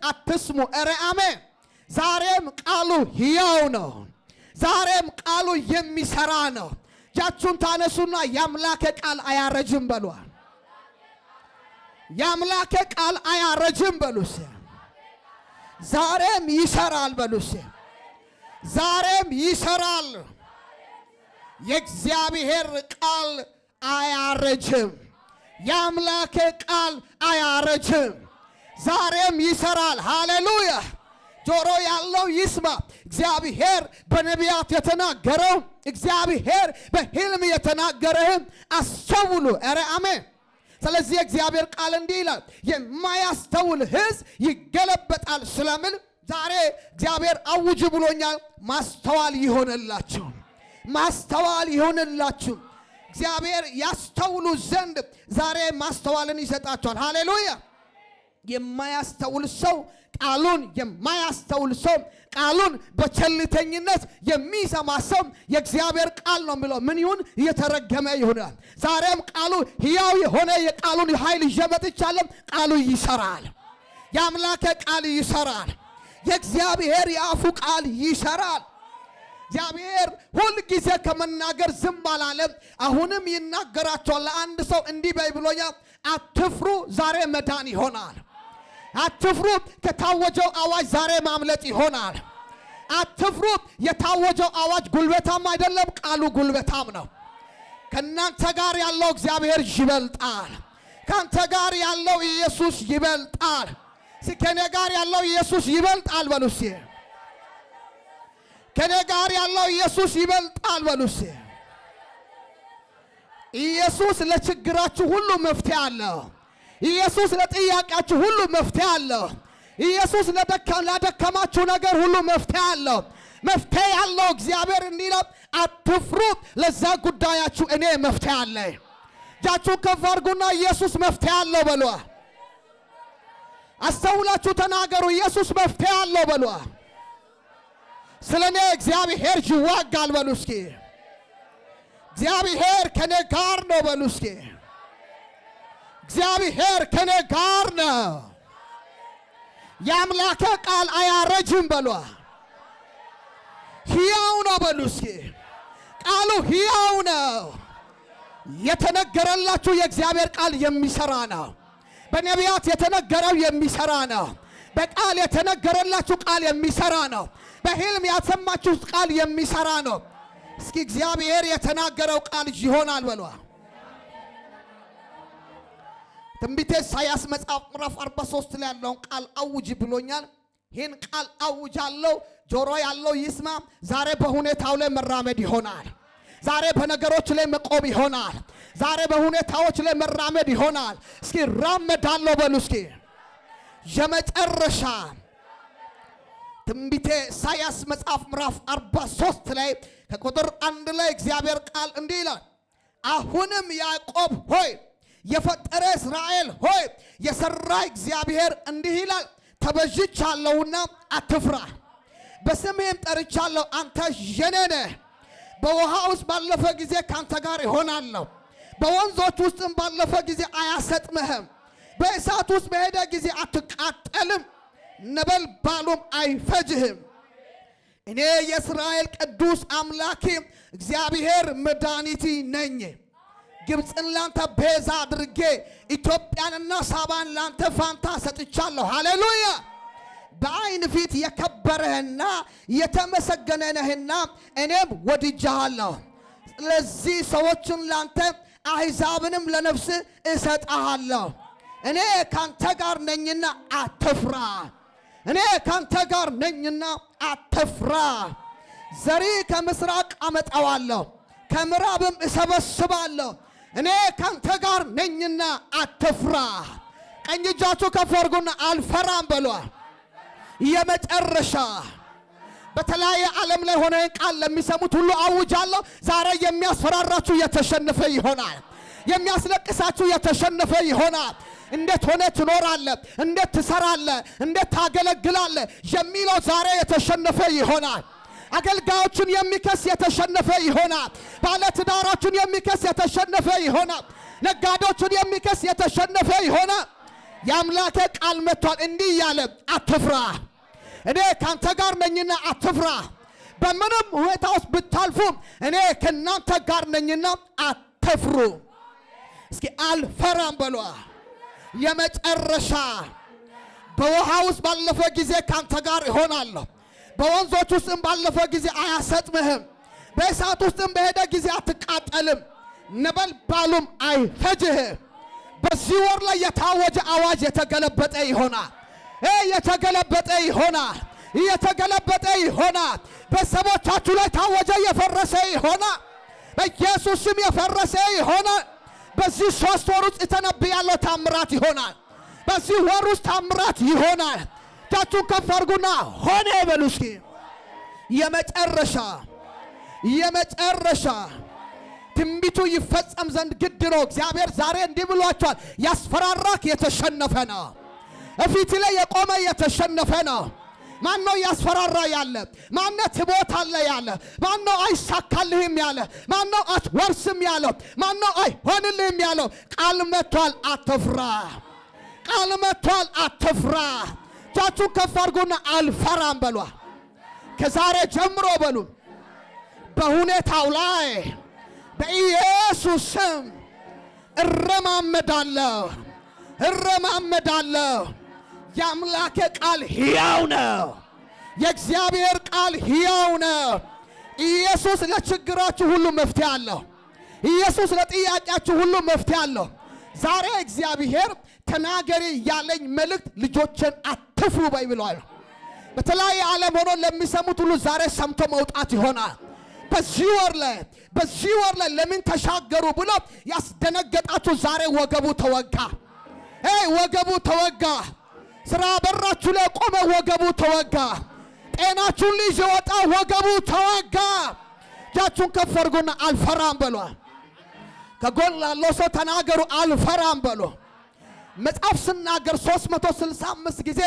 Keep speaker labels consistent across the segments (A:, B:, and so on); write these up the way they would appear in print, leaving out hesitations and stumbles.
A: አትስሙ። ኧረ አሜን። ዛሬም ቃሉ ሕያው ነው። ዛሬም ቃሉ የሚሰራ ነው። እጃችሁን ታነሱና የአምላኬ ቃል አያረጅም በሉ። የአምላኬ ቃል አያረጅም በሉ። ዛሬም ይሰራል በሉ። ዛሬም ይሰራል። የእግዚአብሔር ቃል አያረጅም። የአምላኬ ቃል አያረጅም። ዛሬም ይሰራል። ሃሌሉያ። ጆሮ ያለው ይስማ። እግዚአብሔር በነቢያት የተናገረው፣ እግዚአብሔር በሕልም የተናገረህን አስተውሉ። ኧረ አሜን። ስለዚህ እግዚአብሔር ቃል እንዲህ ይላል፣ የማያስተውል ሕዝብ ይገለበጣል ስለምን ዛሬ እግዚአብሔር አውጅ ብሎኛል። ማስተዋል ይሆንላችሁ፣ ማስተዋል ይሆንላችሁ። እግዚአብሔር ያስተውሉ ዘንድ ዛሬ ማስተዋልን ይሰጣችኋል። ሃሌሉያ። የማያስተውል ሰው ቃሉን የማያስተውል ሰው ቃሉን በቸልተኝነት የሚሰማ ሰው የእግዚአብሔር ቃል ነው የሚለው ምን ይሁን? እየተረገመ ይሆናል። ዛሬም ቃሉ ሕያው የሆነ የቃሉን ኃይል ይዤ ቃሉ ይሰራል። የአምላኬ ቃል ይሰራል። የእግዚአብሔር የአፉ ቃል ይሰራል። እግዚአብሔር ሁል ጊዜ ከመናገር ዝም አላለም። አሁንም ይናገራቸዋል። ለአንድ ሰው እንዲህ በይ ብሎኛል። አትፍሩ፣ ዛሬ መዳን ይሆናል። አትፍሩ፣ ከታወጀው አዋጅ ዛሬ ማምለጥ ይሆናል። አትፍሩ፣ የታወጀው አዋጅ ጉልበታም አይደለም፣ ቃሉ ጉልበታም ነው። ከናንተ ጋር ያለው እግዚአብሔር ይበልጣል። ካንተ ጋር ያለው ኢየሱስ ይበልጣል። ከኔ ጋር ያለው ኢየሱስ ይበልጣል በሉሲ። ከኔ ጋር ያለው ኢየሱስ ይበልጣል በሉሲ። ኢየሱስ ለችግራችሁ ሁሉ መፍትሄ አለው። ኢየሱስ ለጥያቄያችሁ ሁሉ መፍትሄ አለው። ኢየሱስ ለደከማችሁ ነገር ሁሉ መፍትሄ አለው። መፍትሄ ያለው እግዚአብሔር እንዲህ ነው፣ አትፍሩ፣ ለዛ ጉዳያችሁ እኔ መፍትሄ አለኝ። እጃችሁን ከፍ አድርጉና ኢየሱስ መፍትሄ አለው በሉ። አስተውላችሁ ተናገሩ። ኢየሱስ መፍትሄ አለው በሉ። ስለኔ እግዚአብሔር ይዋጋል በሉ እስኪ። እግዚአብሔር ከኔ ጋር ነው በሉ እስኪ። እግዚአብሔር ከኔ ጋር ነው። የአምላኬ ቃል አያረጅም በሉ። ሕያው ነው በሉ እስኪ። ቃሉ ሕያው ነው። የተነገረላችሁ የእግዚአብሔር ቃል የሚሰራ ነው። በነቢያት የተነገረው የሚሰራ ነው። በቃል የተነገረላችሁ ቃል የሚሰራ ነው። በሕልም ያሰማችሁት ቃል የሚሰራ ነው። እስኪ እግዚአብሔር የተናገረው ቃል ይሆናል በሉ። ትንቢተ ኢሳይያስ መጽሐፍ ምዕራፍ 43 ላይ ያለውን ቃል አውጅ ብሎኛል። ይህን ቃል አውጃለሁ። ጆሮ ያለው ይስማ። ዛሬ በሁኔታው ላይ መራመድ ይሆናል። ዛሬ በነገሮች ላይ መቆም ይሆናል። ዛሬ በሁኔታዎች ላይ መራመድ ይሆናል። እስኪ ራመዳለሁ በሉ እስኪ። የመጨረሻ ትንቢተ ኢሳይያስ መጽሐፍ ምዕራፍ 43 ላይ ከቁጥር 1 ላይ እግዚአብሔር ቃል እንዲህ ይላል፣ አሁንም ያዕቆብ ሆይ የፈጠረ እስራኤል ሆይ የሰራ እግዚአብሔር እንዲህ ይላል፣ ተበጅቻለሁና አትፍራ፣ በስሜም ጠርቻለሁ፣ አንተ የኔ ነህ። በውሃ ውስጥ ባለፈ ጊዜ ካንተ ጋር ይሆናለሁ፣ በወንዞች ውስጥም ባለፈ ጊዜ አያሰጥምህም፣ በእሳት ውስጥ በሄደ ጊዜ አትቃጠልም፣ ነበልባሉም አይፈጅህም። እኔ የእስራኤል ቅዱስ አምላኬ እግዚአብሔር መድኃኒቴ ነኝ። ግብፅን ላንተ ቤዛ አድርጌ ኢትዮጵያንና ሳባን ላንተ ፋንታ ሰጥቻለሁ። ሃሌሉያ። በዓይን ፊት የከበረህና የተመሰገነ ነህና እኔም ወድጄሃለሁ። ስለዚህ ሰዎችን ላንተ አሕዛብንም ለነፍስ እሰጥሃለሁ። እኔ ካንተ ጋር ነኝና አትፍራ። እኔ ካንተ ጋር ነኝና አትፍራ። ዘሪ ከምስራቅ አመጣዋለሁ፣ ከምዕራብም እሰበስባለሁ። እኔ ካንተ ጋር ነኝና አትፍራ። ቀኝ እጃችሁ ከፍ አድርጉና አልፈራም በሉ። የመጨረሻ በተለያየ ዓለም ላይ ሆነ ቃል ለሚሰሙት ሁሉ አውጃለሁ። ዛሬ የሚያስፈራራችሁ የተሸነፈ ይሆናል። የሚያስለቅሳችሁ የተሸነፈ ይሆናል። እንዴት ሆነ ትኖራለህ፣ እንዴት ትሰራለህ፣ እንዴት ታገለግላለህ የሚለው ዛሬ የተሸነፈ ይሆናል። አገልጋዮችን የሚከስ የተሸነፈ ይሆናል። ባለትዳሮችን የሚከስ የተሸነፈ ይሆናል። ነጋዴዎችን የሚከስ የተሸነፈ ይሆናል። የአምላኬ ቃል መጥቷል እንዲህ እያለ አትፍራ፣ እኔ ካንተ ጋር ነኝና አትፍራ። በምንም ሁኔታ ውስጥ ብታልፉ እኔ ከናንተ ጋር ነኝና አትፍሩ። እስኪ አልፈራም በሏ። የመጨረሻ በውሃ ውስጥ ባለፈ ጊዜ ካንተ ጋር እሆናለሁ። በወንዞች ውስጥም ባለፈ ጊዜ አያሰጥምህም። በእሳት ውስጥም በሄደ ጊዜ አትቃጠልም፣ ነበልባሉም አይፈጅህም። በዚህ ወር ላይ የታወጀ አዋጅ የተገለበጠ ይሆናል። የተገለበጠ ይሆናል። የተገለበጠ ይሆናል። በሰቦቻችሁ ላይ ታወጀ የፈረሰ ይሆናል። በኢየሱስ ስም የፈረሰ ይሆናል። በዚህ 3 ወር ውስጥ የተነብያለው ታምራት ይሆናል። በዚህ ወር ውስጥ ታምራት ይሆናል። እጃችሁን ከፍ አድርጉና ሆነ በሉ እስኪ። የመጨረሻ ትንቢቱ ይፈጸም ዘንድ ግድ ነው። እግዚአብሔር ዛሬ እንዲህ ብሏቸዋል። ያስፈራራክ የተሸነፈ ነው። እፊት ላይ የቆመ የተሸነፈ ነው። ማነው ያስፈራራ ያለ? ማነው ትሞታለህ ያለ? ማነው አይሳካልህም ያለ? ማነው አትወርስም ያለው? ማነው አይሆንልህም ያለው? ቃል መጥቷል አትፍራ። ቃል መጥቷል አትፍራ። እጃችሁን ከፍ አድርጉና አልፈራም በሏ። ከዛሬ ጀምሮ በሉ በሁኔታው ላይ በኢየሱስ ስም እረማመዳለሁ። የአምላኬ ቃል ሕያው ነው። የእግዚአብሔር ቃል ሕያው ነው። ኢየሱስ ለችግራችሁ ሁሉ መፍትሄ አለው። ኢየሱስ ለጥያቄያችሁ ሁሉ መፍትሄ አለው። ዛሬ እግዚአብሔር ተናገሪ ያለኝ መልእክት ልጆችን አትፍሩ በይ ብሏል። በተለያየ ዓለም ሆኖ ለሚሰሙት ሁሉ ዛሬ ሰምቶ መውጣት ይሆናል። በዚህ ወር ላይ ለምን ተሻገሩ ብሎ ያስደነገጣችሁ ዛሬ ወገቡ ተወጋ። ወገቡ ተወጋ። ስራ በራችሁ ላይ ቆመ፣ ወገቡ ተወጋ። ጤናችሁን ልጅ ወጣ፣ ወገቡ ተወጋ። እጃችሁን ከፍ አድርጉና አልፈራም በሏ። ከጎን ላለው ሰው ተናገሩ አልፈራም በሏ። መጽሐፍ ሲናገር 365 ጊዜ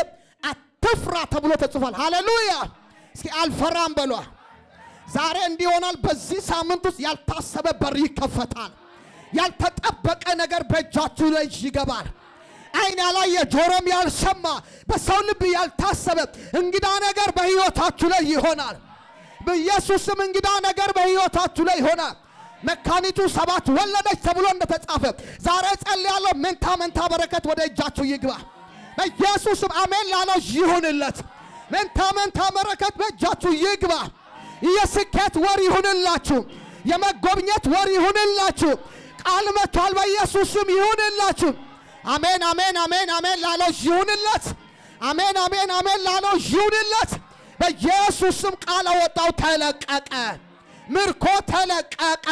A: አትፍራ ተብሎ ተጽፏል። ሃሌሉያ! እስኪ አልፈራም በሏ። ዛሬ እንዲሆናል። በዚህ ሳምንት ውስጥ ያልታሰበ በር ይከፈታል። ያልተጠበቀ ነገር በእጃችሁ ላይ ይገባል። አይን ያላየ ጆሮም ያልሰማ በሰው ልብ ያልታሰበ እንግዳ ነገር በሕይወታችሁ ላይ ይሆናል። በኢየሱስም እንግዳ ነገር በሕይወታችሁ ላይ ይሆናል። መካኒቱ 7 ወለደች ተብሎ እንደተጻፈ ዛሬ ጸልያለሁ። መንታ በረከት ወደ እጃችሁ ይግባ በኢየሱስም። አሜን ላለው ይሁንለት። መንታ በረከት በእጃችሁ ይግባ። የስኬት ወር ይሁንላችሁ። የመጎብኘት ወር ይሁንላችሁ። ቃል መጥቷል በኢየሱስም ይሁንላችሁ። አሜን ላለው ይሁንለት። አሜን ላለው ይሁንለት። በኢየሱስም ቃል አወጣው፣ ተለቀቀ። ምርኮ ተለቀቀ።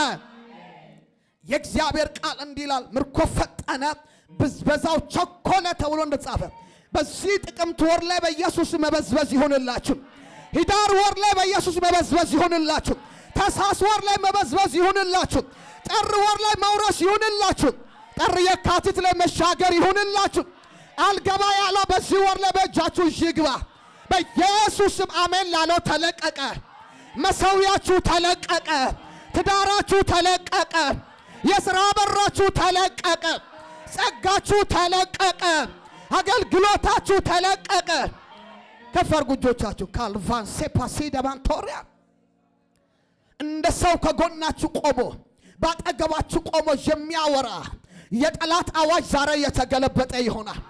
A: የእግዚአብሔር ቃል እንዲህ ይላል፣ ምርኮ ፈጠነ፣ ብዝበዛው ቸኮለ ተብሎ እንደተጻፈ በዚህ ጥቅምት ወር ላይ በኢየሱስ መበዝበዝ ይሁንላችሁ። ሂዳር ወር ላይ በኢየሱስ መበዝበዝ ይሁንላችሁ። ታኅሳስ ወር ላይ መበዝበዝ ይሁንላችሁ። ጥር ወር ላይ መውረስ ይሁንላችሁ። ጥር የካቲት ላይ መሻገር ይሁንላችሁ። አልገባ ያለው በዚህ ወር ላይ በእጃችሁ ይግባ በኢየሱስም። አሜን ላለው ተለቀቀ። መሰዊያችሁ ተለቀቀ። ትዳራችሁ ተለቀቀ። የሥራ በራችሁ ተለቀቀ። ጸጋችሁ ተለቀቀ። አገልግሎታችሁ ተለቀቀ። ከፍ አድርጉ እጆቻችሁ። ካልቫን ሴፓሲ ደባንቶሪያ እንደ ሰው ከጎናችሁ ቆሞ ባጠገባችሁ ቆሞ የሚያወራ የጠላት አዋጅ ዛሬ የተገለበጠ ይሆናል።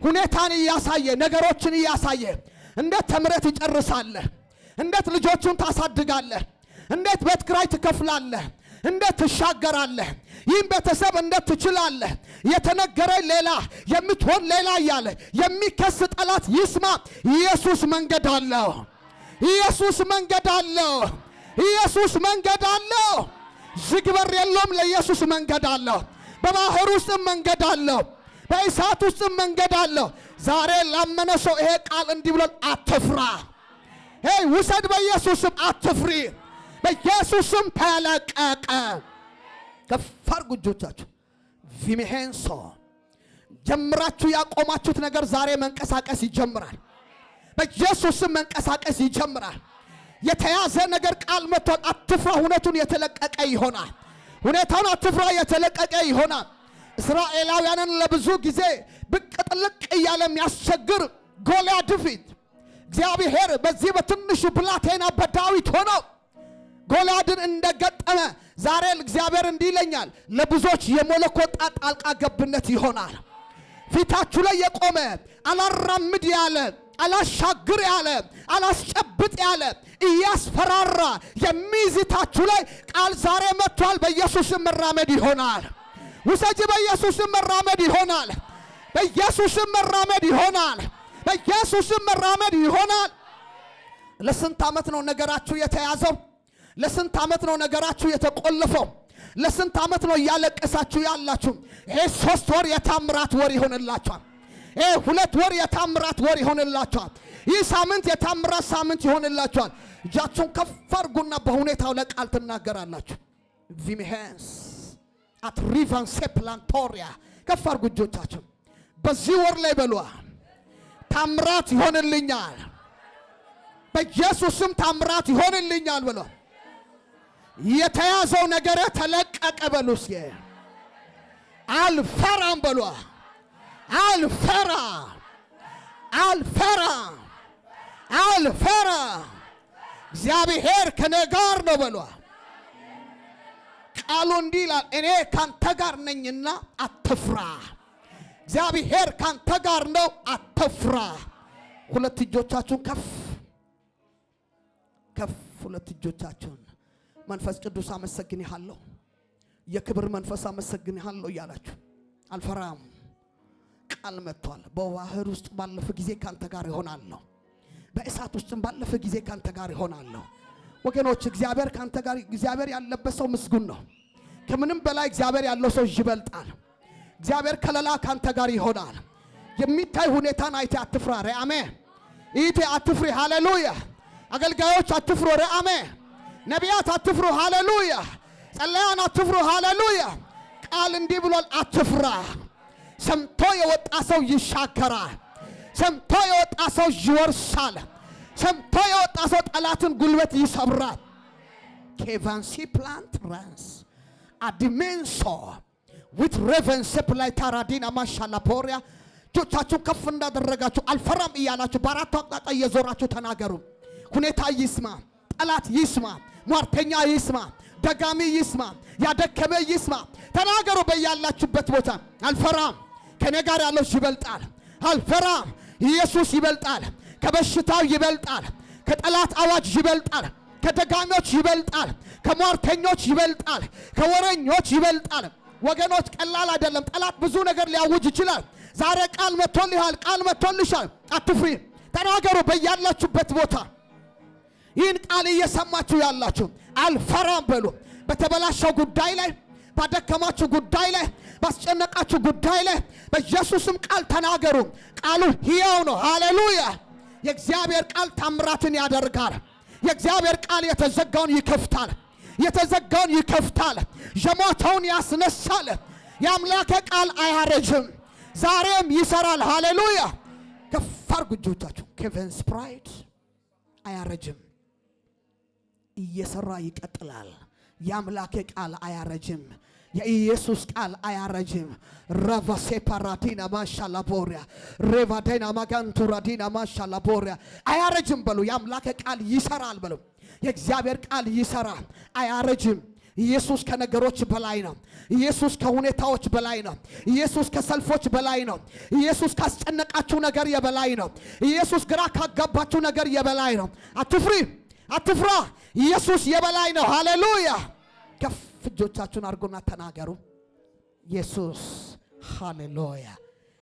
A: ሁኔታን እያሳየ ነገሮችን እያሳየ እንዴት ተምረት ይጨርሳለህ? እንዴት ልጆቹን ታሳድጋለህ? እንዴት ቤት ኪራይ ትከፍላለህ? እንዴት ትሻገራለህ? ይህን ቤተሰብ እንዴት ትችላለህ? የተነገረኝ ሌላ የምትሆን ሌላ እያለ የሚከስ ጠላት ይስማ። ኢየሱስ መንገድ አለው። ኢየሱስ መንገድ አለው። ኢየሱስ መንገድ አለው። ዝግ በር የለውም። ለኢየሱስ መንገድ አለው። በባህር ውስጥም መንገድ አለው። በእሳት ውስጥም መንገድ አለው። ዛሬ ላመነ ሰው ይሄ ቃል እንዲህ ብሏል፣ አትፍራ። ውሰድ በኢየሱስም አትፍሪ። በኢየሱስም ተለቀቀ። ከፍ አድርጉ እጆቻችሁ። ቪሜሄንሶ ጀምራችሁ ያቆማችሁት ነገር ዛሬ መንቀሳቀስ ይጀምራል። በኢየሱስም መንቀሳቀስ ይጀምራል። የተያዘ ነገር ቃል መጥቷል። አትፍራ። ሁኔታውን የተለቀቀ ይሆናል። ሁኔታውን አትፍራ የተለቀቀ ይሆናል። እስራኤላውያንን ለብዙ ጊዜ ብቅ ጥልቅ እያለ የሚያስቸግር ጎልያድ ፊት እግዚአብሔር በዚህ በትንሹ ብላቴና በዳዊት ሆኖ ጎልያድን እንደገጠመ ዛሬ እግዚአብሔር እንዲህ ይለኛል፣ ለብዙዎች የመለኮት ጣልቃ ገብነት ይሆናል። ፊታችሁ ላይ የቆመ አላራምድ ያለ አላሻግር ያለ አላስጨብጥ ያለ እያስፈራራ የሚይዝታችሁ ላይ ቃል ዛሬ መጥቷል። በኢየሱስም መራመድ ይሆናል። ውሰጂ፣ በኢየሱስም መራመድ ይሆናል። በኢየሱስም መራመድ ይሆናል። በኢየሱስም መራመድ ይሆናል። ለስንት ዓመት ነው ነገራችሁ የተያዘው? ለስንት ዓመት ነው ነገራችሁ የተቆለፈው? ለስንት ዓመት ነው ያለቀሳችሁ ያላችሁ? ይሄ 3 ወር የታምራት ወር ይሆንላችኋል። ይሄ 2 ወር የታምራት ወር ይሆንላችኋል። ይህ ሳምንት የታምራት ሳምንት ይሆንላችኋል። እጃችሁን ከፍ አድርጉና በሁኔታው ላይ ቃል ትናገራላችሁ። ቪሜሄንስ አትሪቫን ሴፕላንቶሪያ ከፍ አድርጉ እጆቻችሁ። በዚህ ወር ላይ በሏ ታምራት ይሆንልኛል፣ በኢየሱስም ታምራት ይሆንልኛል ብሎ የተያዘው ነገር ተለቀቀ በሉስ። አልፈራም በሏ። አልፈራ አልፈራ አልፈራ እግዚአብሔር ከኔ ጋር ነው በሏ። ቃሉ እንዲህ ይላል፣ እኔ ካንተ ጋር ነኝና አትፍራ። እግዚአብሔር ካንተ ጋር ነው አትፍራ። ሁለት እጆቻችሁን ከፍ ከፍ፣ ሁለት እጆቻችሁን መንፈስ ቅዱስ አመሰግንሃለሁ፣ የክብር መንፈስ አመሰግንሃለሁ እያላችሁ አልፈራም። ቃል መጥቷል። በባህር ውስጥ ባለፈ ጊዜ ካንተ ጋር ይሆናለሁ፣ በእሳት ውስጥ ባለፈ ጊዜ ካንተ ጋር ይሆናለሁ። ወገኖች እግዚአብሔር ካንተ ጋር፣ እግዚአብሔር ያለበት ሰው ምስጉን ነው። ከምንም በላይ እግዚአብሔር ያለው ሰው ይበልጣል። እግዚአብሔር ከለላ ካንተ ጋር ይሆናል። የሚታይ ሁኔታን አይቴ አትፍራ። ረአሜ ኢቴ አትፍሪ። ሃሌሉያ። አገልጋዮች አትፍሩ። ረአሜ ነቢያት አትፍሩ። ሃሌሉያ። ጸለያን አትፍሩ። ሃሌሉያ። ቃል እንዲህ ብሏል፣ አትፍራ። ሰምቶ የወጣ ሰው ይሻገራል። ሰምቶ የወጣ ሰው ይወርሳል። ሰምቶ የወጣ ሰው ጠላትን ጉልበት ይሰብራል። ኬቫንሲ ፕላንት ራንስ አዲሜንሶ ዊት ሬቨን ሰፕላይ ታራዲና ማሻላፖሪያ ጆቻችሁ ከፍ እንዳደረጋችሁ አልፈራም እያላችሁ በአራቱ አቅጣጫ እየዞራችሁ ተናገሩ። ሁኔታ ይስማ፣ ጠላት ይስማ፣ ሟርተኛ ይስማ፣ ደጋሚ ይስማ፣ ያደከመ ይስማ። ተናገሩ በያላችሁበት ቦታ። አልፈራም፣ ከኔ ጋር ያለው ይበልጣል። አልፈራም፣ ኢየሱስ ይበልጣል። ከበሽታው ይበልጣል። ከጠላት አዋጅ ይበልጣል። ከደጋሚዎች ይበልጣል። ከሟርተኞች ይበልጣል። ከወረኞች ይበልጣል። ወገኖች ቀላል አይደለም። ጠላት ብዙ ነገር ሊያውጅ ይችላል። ዛሬ ቃል መጥቶልሃል፣ ቃል መጥቶልሻል። አትፍሪ። ተናገሩ በያላችሁበት ቦታ። ይህን ቃል እየሰማችሁ ያላችሁ አልፈራም በሉ። በተበላሸው ጉዳይ ላይ፣ ባደከማችሁ ጉዳይ ላይ፣ ባስጨነቃችሁ ጉዳይ ላይ በኢየሱስም ቃል ተናገሩ። ቃሉ ሕያው ነው። ሃሌሉያ። የእግዚአብሔር ቃል ታምራትን ያደርጋል። የእግዚአብሔር ቃል የተዘጋውን ይከፍታል። የተዘጋውን ይከፍታል። የሞተውን ያስነሳል። የአምላክ ቃል አያረጅም፣ ዛሬም ይሰራል። ሃሌሉያ። ከፍ አድርጉ እጆቻችሁ። ኬቨንስ ፕራይድ አያረጅም፣ እየሰራ ይቀጥላል። የአምላክ ቃል አያረጅም፣ የኢየሱስ ቃል አያረጅም። ራቫሴ ፓራዲና ማሻላቦሪያ ሬቫዴና ማጋንቱራዲና ማሻላቦሪያ አያረጅም በሉ። የአምላክ ቃል ይሰራል በሉ። የእግዚአብሔር ቃል ይሰራል፣ አያረጅም። ኢየሱስ ከነገሮች በላይ ነው። ኢየሱስ ከሁኔታዎች በላይ ነው። ኢየሱስ ከሰልፎች በላይ ነው። ኢየሱስ ካስጨነቃችሁ ነገር የበላይ ነው። ኢየሱስ ግራ ካጋባችሁ ነገር የበላይ ነው። አትፍሪ፣ አትፍራ። ኢየሱስ የበላይ ነው። ሃሌሉያ። ከፍ እጆቻችሁን አድርጉና ተናገሩ። ኢየሱስ ሃሌሉያ